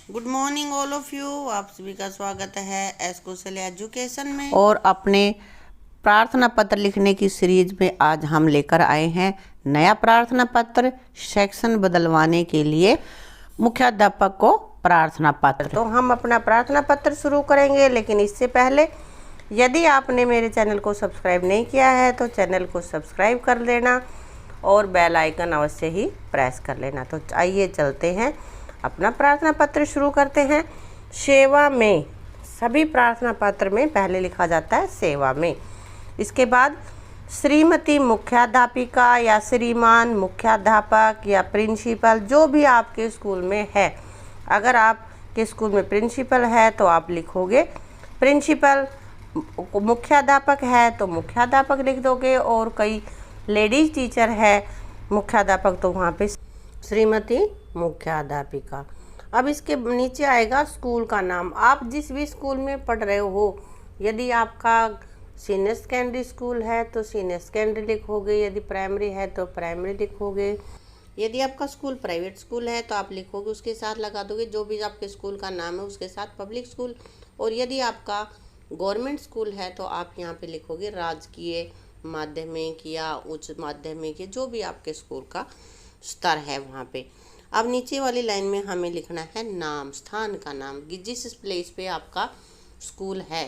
Good morning all of you. आप सभी का स्वागत है एस कौशल्या एजुकेशन में। और अपने प्रार्थना पत्र लिखने की सीरीज में आज हम लेकर आए हैं नया प्रार्थना पत्र सेक्शन बदलवाने के लिए मुख्याध्यापक को प्रार्थना पत्र। तो हम अपना प्रार्थना पत्र शुरू करेंगे, लेकिन इससे पहले यदि आपने मेरे चैनल को सब्सक्राइब नहीं किया है तो चैनल को सब्सक्राइब कर लेना और बेल आइकन अवश्य ही प्रेस कर लेना। तो आइए चलते हैं, अपना प्रार्थना पत्र शुरू करते हैं। सेवा में, सभी प्रार्थना पत्र में पहले लिखा जाता है सेवा में। इसके बाद श्रीमती मुख्याध्यापिका या श्रीमान मुख्याध्यापक या प्रिंसिपल, जो भी आपके स्कूल में है। अगर आपके स्कूल में प्रिंसिपल है तो आप लिखोगे प्रिंसिपल, मुख्याध्यापक है तो मुख्याध्यापक लिख दोगे, और कई लेडीज टीचर है मुख्याध्यापक तो वहाँ पे श्रीमती मुख्याध्यापिका। अब इसके नीचे आएगा स्कूल का नाम। आप जिस भी स्कूल में पढ़ रहे हो, यदि आपका सीनियर सेकेंडरी स्कूल है तो सीनियर सेकेंडरी लिखोगे, यदि प्राइमरी है तो प्राइमरी लिखोगे। यदि आपका स्कूल प्राइवेट स्कूल है तो आप लिखोगे, उसके साथ लगा दोगे जो भी आपके स्कूल का नाम है उसके साथ पब्लिक स्कूल। और यदि आपका गवर्नमेंट स्कूल है तो आप यहाँ पे लिखोगे राजकीय माध्यमिक या उच्च माध्यमिक, जो भी आपके स्कूल का स्तर है वहाँ पे। अब नीचे वाली लाइन में हमें लिखना है नाम, स्थान का नाम, जिस प्लेस पे आपका स्कूल है,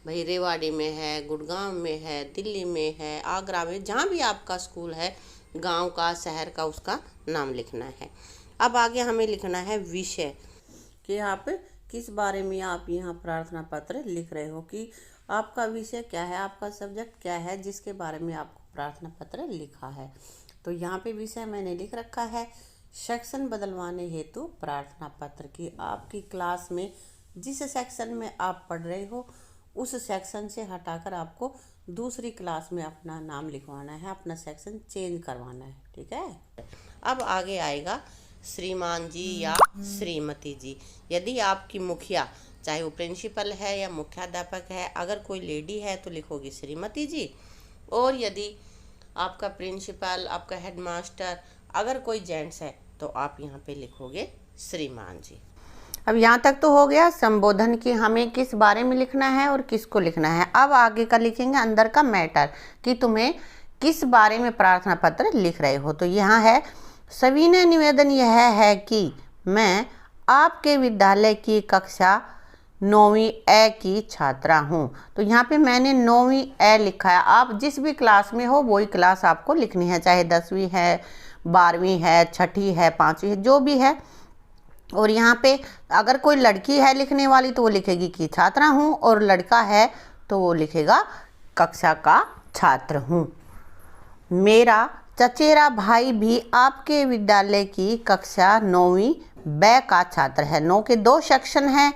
भाई रेवाड़ी में है, गुड़गांव में है, दिल्ली में है, आगरा में, जहाँ भी आपका स्कूल है, गांव का, शहर का, उसका नाम लिखना है। अब आगे हमें लिखना है विषय, कि आप किस बारे में आप यहाँ प्रार्थना पत्र लिख रहे हो, कि आपका विषय क्या है, आपका सब्जेक्ट क्या है, जिसके बारे में आपको प्रार्थना पत्र लिखा है। तो यहाँ पे विषय मैंने लिख रखा है सेक्शन बदलवाने हेतु प्रार्थना पत्र, की आपकी क्लास में जिस सेक्शन में आप पढ़ रहे हो उस सेक्शन से हटाकर आपको दूसरी क्लास में अपना नाम लिखवाना है, अपना सेक्शन चेंज करवाना है। ठीक है। अब आगे आएगा श्रीमान जी या श्रीमती जी। यदि आपकी मुखिया, चाहे वो प्रिंसिपल है या मुख्याध्यापक है, अगर कोई लेडी है तो लिखोगी श्रीमती जी, और यदि आपका प्रिंसिपल, आपका हेडमास्टर, अगर कोई जेंट्स है तो आप यहाँ पे लिखोगे श्रीमान जी। अब यहाँ तक तो हो गया संबोधन की, हमें किस बारे में लिखना है और किसको लिखना है। अब आगे का लिखेंगे अंदर का मैटर, कि तुम्हें किस बारे में प्रार्थना पत्र लिख रहे हो। तो यहाँ है सविनय निवेदन यह है कि मैं आपके विद्यालय की कक्षा 9वीं ए की छात्रा हूँ। तो यहाँ पे मैंने 9वीं ए लिखा है। आप जिस भी क्लास में हो वही क्लास आपको लिखनी है, चाहे 10वीं है, 12वीं है, 6ठी है, 5वीं है, जो भी है। और यहाँ पे अगर कोई लड़की है लिखने वाली तो वो लिखेगी कि छात्रा हूँ, और लड़का है तो वो लिखेगा कक्षा का छात्र हूँ। मेरा चचेरा भाई भी आपके विद्यालय की कक्षा 9वीं ब का छात्र है। 9 के 2 सेक्शन हैं,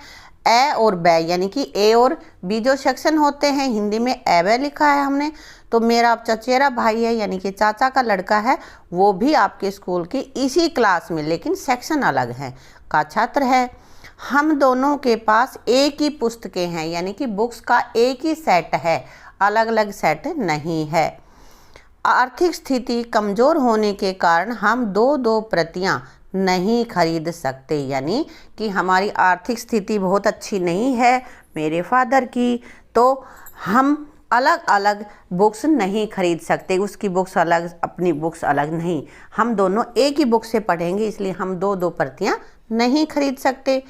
ए और ब, यानी कि ए और बी जो सेक्शन होते हैं, हिंदी में ए ब लिखा है हमने। तो मेरा चचेरा भाई है, यानी कि चाचा का लड़का है, वो भी आपके स्कूल की इसी क्लास में, लेकिन सेक्शन अलग है, का छात्र है। हम दोनों के पास एक ही पुस्तकें हैं, यानी कि बुक्स का एक ही सेट है, अलग अलग सेट नहीं है। आर्थिक स्थिति कमज़ोर होने के कारण हम 2-2 प्रतियां नहीं खरीद सकते, यानी कि हमारी आर्थिक स्थिति बहुत अच्छी नहीं है मेरे फादर की, तो हम अलग अलग बुक्स नहीं खरीद सकते, उसकी बुक्स अलग, अपनी बुक्स अलग नहीं, हम दोनों एक ही बुक से पढ़ेंगे, इसलिए हम 2-2 प्रतियां नहीं खरीद सकते।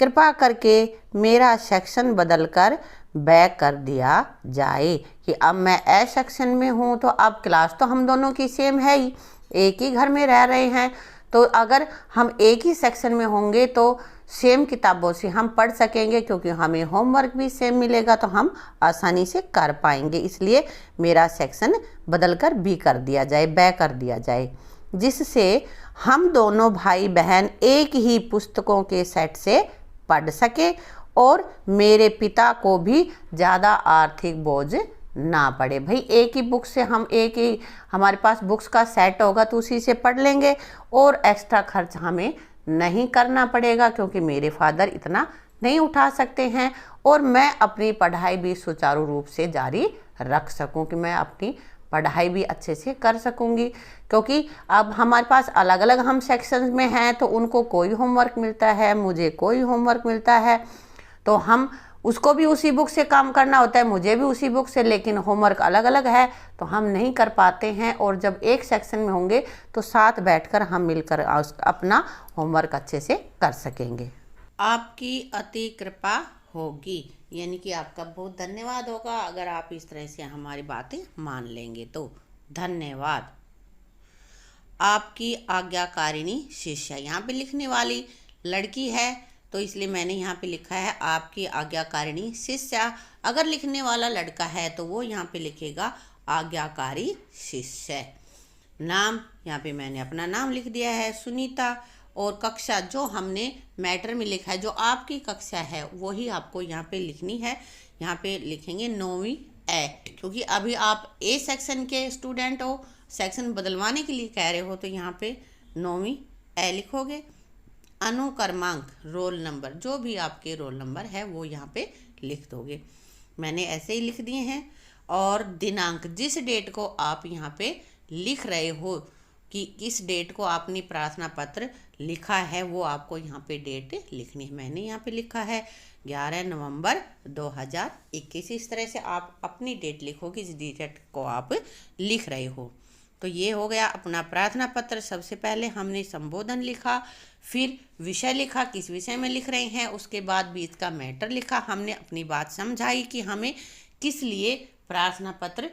कृपा करके मेरा सेक्शन बदलकर ब कर दिया जाए, कि अब मैं ए सेक्शन में हूँ तो अब क्लास तो हम दोनों की सेम है ही, एक ही घर में रह रहे हैं, तो अगर हम एक ही सेक्शन में होंगे तो सेम किताबों से हम पढ़ सकेंगे, क्योंकि हमें होमवर्क भी सेम मिलेगा तो हम आसानी से कर पाएंगे। इसलिए मेरा सेक्शन बदलकर बी कर दिया जाए, ब कर दिया जाए, जिससे हम दोनों भाई बहन एक ही पुस्तकों के सेट से पढ़ सके और मेरे पिता को भी ज़्यादा आर्थिक बोझ ना पड़े। भाई एक ही बुक से हम, एक ही हमारे पास बुक्स का सेट होगा तो उसी से पढ़ लेंगे, और एक्स्ट्रा खर्च हमें नहीं करना पड़ेगा, क्योंकि मेरे फादर इतना नहीं उठा सकते हैं, और मैं अपनी पढ़ाई भी सुचारू रूप से जारी रख सकूं, कि मैं अपनी पढ़ाई भी अच्छे से कर सकूंगी। क्योंकि अब हमारे पास अलग अलग हम सेक्शंस में हैं, तो उनको कोई होमवर्क मिलता है, मुझे कोई होमवर्क मिलता है, तो हम उसको भी उसी बुक से काम करना होता है, मुझे भी उसी बुक से, लेकिन होमवर्क अलग अलग है तो हम नहीं कर पाते हैं। और जब एक सेक्शन में होंगे तो साथ बैठकर हम मिलकर अपना होमवर्क अच्छे से कर सकेंगे। आपकी अति कृपा होगी, यानी कि आपका बहुत धन्यवाद होगा अगर आप इस तरह से हमारी बातें मान लेंगे तो। धन्यवाद। आपकी आज्ञाकारिणी शिष्या, यहाँ पे लिखने वाली लड़की है तो इसलिए मैंने यहाँ पे लिखा है आपकी आज्ञाकारिणी शिष्या। अगर लिखने वाला लड़का है तो वो यहाँ पे लिखेगा आज्ञाकारी शिष्य। नाम, यहाँ पे मैंने अपना नाम लिख दिया है सुनीता। और कक्षा जो हमने मैटर में लिखा है, जो आपकी कक्षा है वही आपको यहाँ पे लिखनी है। यहाँ पे लिखेंगे 9वीं ए, क्योंकि अभी आप ए सेक्शन के स्टूडेंट हो, सेक्शन बदलवाने के लिए कह रहे हो, तो यहाँ पे 9वीं ए लिखोगे। अनुक्रमांक, रोल नंबर, जो भी आपके रोल नंबर है वो यहाँ पे लिख दोगे। मैंने ऐसे ही लिख दिए हैं। और दिनांक, जिस डेट को आप यहाँ पे लिख रहे हो कि किस डेट को आपने प्रार्थना पत्र लिखा है, वो आपको यहाँ पे डेट लिखनी है। मैंने यहाँ पे लिखा है 11 नवंबर 2021। इस तरह से आप अपनी डेट लिखो कि जिस डेट को आप लिख रहे हो। तो ये हो गया अपना प्रार्थना पत्र। सबसे पहले हमने संबोधन लिखा, फिर विषय लिखा, किस विषय में लिख रहे हैं, उसके बाद बीच का मैटर लिखा। हमने अपनी बात समझाई कि हमें किस लिए प्रार्थना पत्र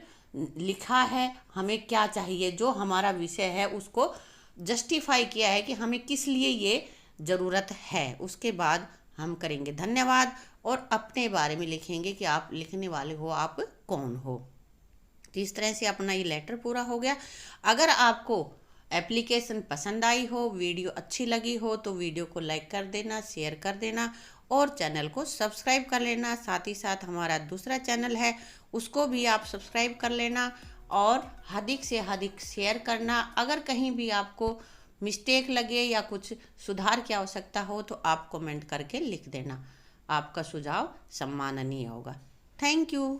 लिखा है, हमें क्या चाहिए, जो हमारा विषय है उसको जस्टिफाई किया है कि हमें किस लिए ये ज़रूरत है। उसके बाद हम करेंगे धन्यवाद और अपने बारे में लिखेंगे कि आप लिखने वाले हो, आप कौन हो। तो इस तरह से अपना ये लेटर पूरा हो गया। अगर आपको एप्लीकेशन पसंद आई हो, वीडियो अच्छी लगी हो, तो वीडियो को लाइक कर देना, शेयर कर देना और चैनल को सब्सक्राइब कर लेना। साथ ही साथ हमारा दूसरा चैनल है उसको भी आप सब्सक्राइब कर लेना और अधिक से अधिक शेयर करना। अगर कहीं भी आपको मिस्टेक लगे या कुछ सुधार की आवश्यकता हो तो आप कमेंट करके लिख देना। आपका सुझाव सम्माननीय होगा। Thank you.